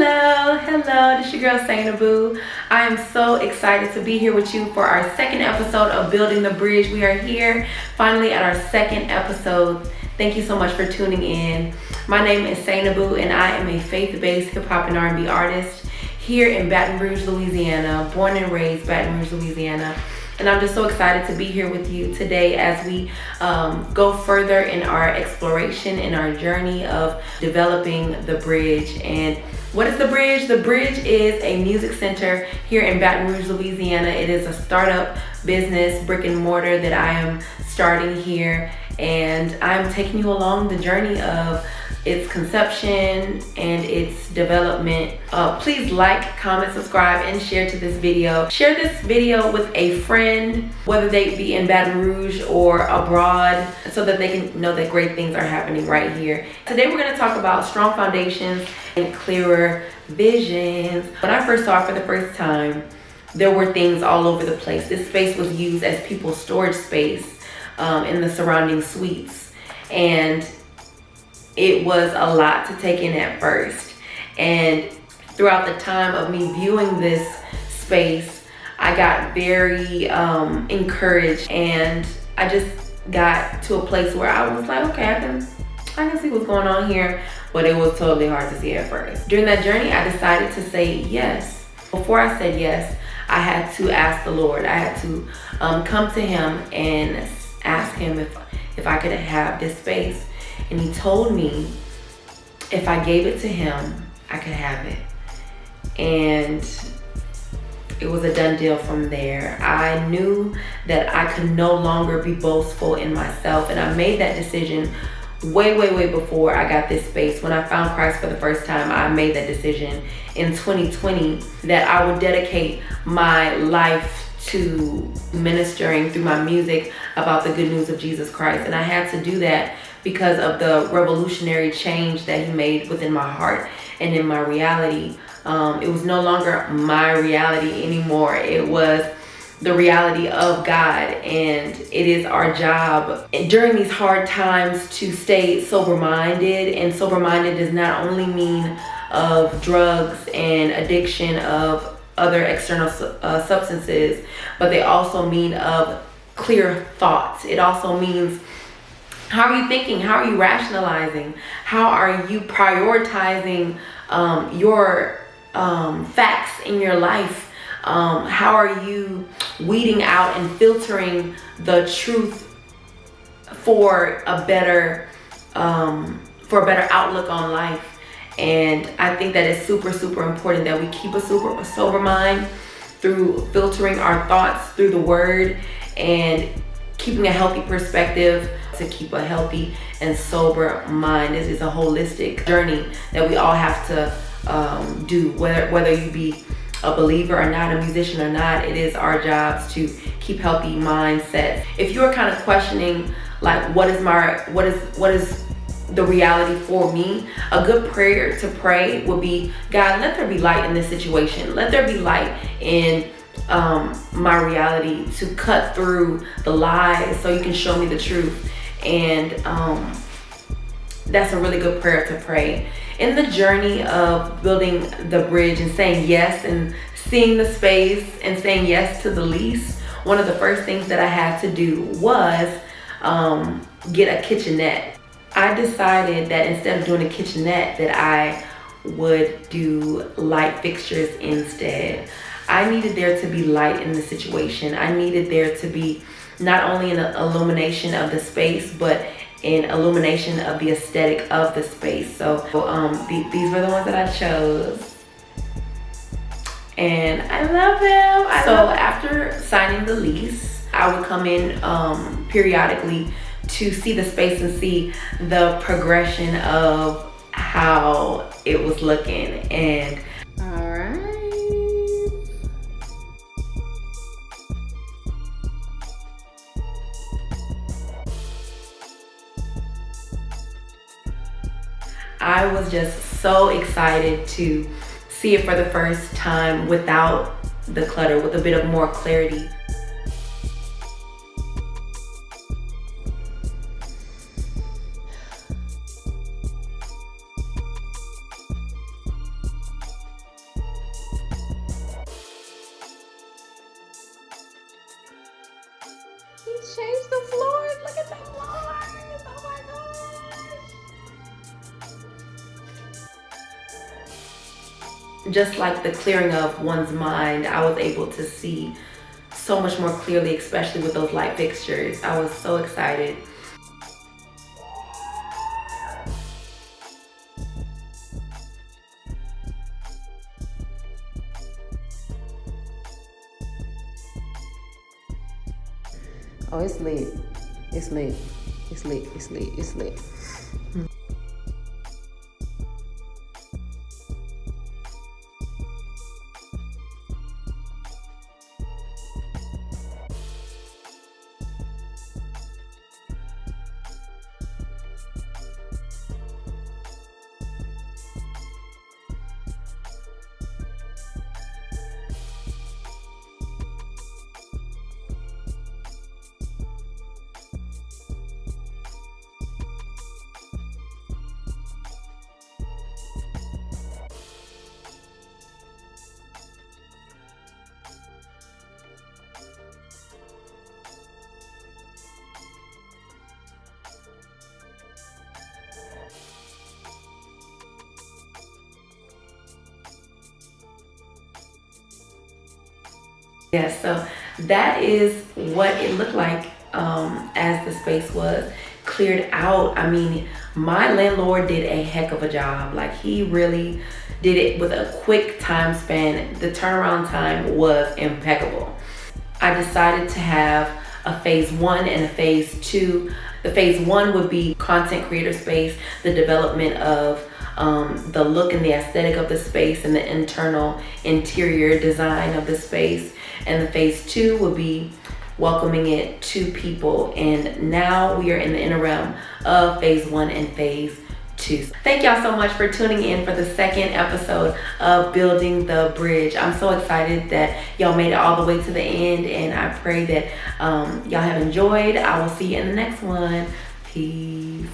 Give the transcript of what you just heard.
Hello, this your girl Sainaboo. I am so excited to be here with you for our second episode of Building the Bridge. We are here finally at our second episode. Thank you so much for tuning in. My name is Sainaboo and I am a faith-based hip-hop and R&B artist here in Baton Rouge, Louisiana, born and raised Baton Rouge, Louisiana. And I'm just so excited to be here with you today as we go further in our exploration, in our journey of developing the bridge. And what is the bridge? The bridge is a music center here in Baton Rouge, Louisiana. It is a startup business, brick and mortar, that I am starting here. And I'm taking you along the journey of its conception and its development. Please like, comment, subscribe, and share to this video. Share this video with a friend, whether they be in Baton Rouge or abroad, so that they can know that great things are happening right here. Today we're going to talk about strong foundations and clearer visions. When I first saw it for the first time, there were things all over the place. This space was used as people's storage space in the surrounding suites, and it was a lot to take in at first. And throughout the time of me viewing this space, I got very encouraged, and I just got to a place where I was like, okay, I can see what's going on here, but it was totally hard to see at first. During that journey, I decided to say yes. Before I said yes, I had to ask the Lord. I had to come to him and ask him if I could have this space. And he told me if I gave it to him, I could have it. And it was a done deal from there. I knew that I could no longer be boastful in myself. And I made that decision way before I got this space. When I found Christ for the first time, I made that decision in 2020 that I would dedicate my life to ministering through my music about the good news of Jesus Christ. And I had to do that because of the revolutionary change that he made within my heart and in my reality. It was no longer my reality anymore. It was the reality of God, and it is our job during these hard times to stay sober-minded. And sober-minded does not only mean of drugs and addiction of other external substances, but they also mean of clear thoughts. It also means, how are you thinking? How are you rationalizing? How are you prioritizing your facts in your life? How are you weeding out and filtering the truth for a better outlook on life? And I think that it's super important that we keep a sober mind through filtering our thoughts through the word and keeping a healthy perspective to keep a healthy and sober mind. This is a holistic journey that we all have to do, whether you be a believer or not, a musician or not. It is our jobs to keep healthy mindsets. If you're kind of questioning, like, what is the reality for me, a good prayer to pray would be, God, let there be light in this situation. Let there be light in my reality to cut through the lies so you can show me the truth. And that's a really good prayer to pray. In the journey of building the bridge and saying yes and seeing the space and saying yes to the lease, one of the first things that I had to do was get a kitchenette. I decided that instead of doing a kitchenette, that I would do light fixtures instead. I needed there to be light in the situation. I needed there to be not only an illumination of the space, but an illumination of the aesthetic of the space. So these were the ones that I chose, and I love them. So after signing the lease, I would come in periodically to see the space and see the progression of how it was looking. And all right, I was just so excited to see it for the first time without the clutter, with a bit of more clarity. He changed the floors. Look at the floors. Oh my gosh. Just like the clearing of one's mind, I was able to see so much more clearly, especially with those light fixtures. I was so excited. Oh, it's lit. It's lit. It's lit. It's lit. It's lit. Yes, so that is what it looked like as the space was cleared out. I mean, my landlord did a heck of a job. Like, he really did it with a quick time span. The turnaround time was impeccable. I decided to have a phase 1 and a phase 2. The phase 1 would be content creator space, the development of the look and the aesthetic of the space and the internal interior design of the space. And the phase 2 would be welcoming it to people. And now we are in the interim of phase 1 and phase 2. Thank y'all so much for tuning in for the second episode of Building the Bridge. I'm so excited that y'all made it all the way to the end, and I pray that y'all have enjoyed. I will see you in the next one. Peace.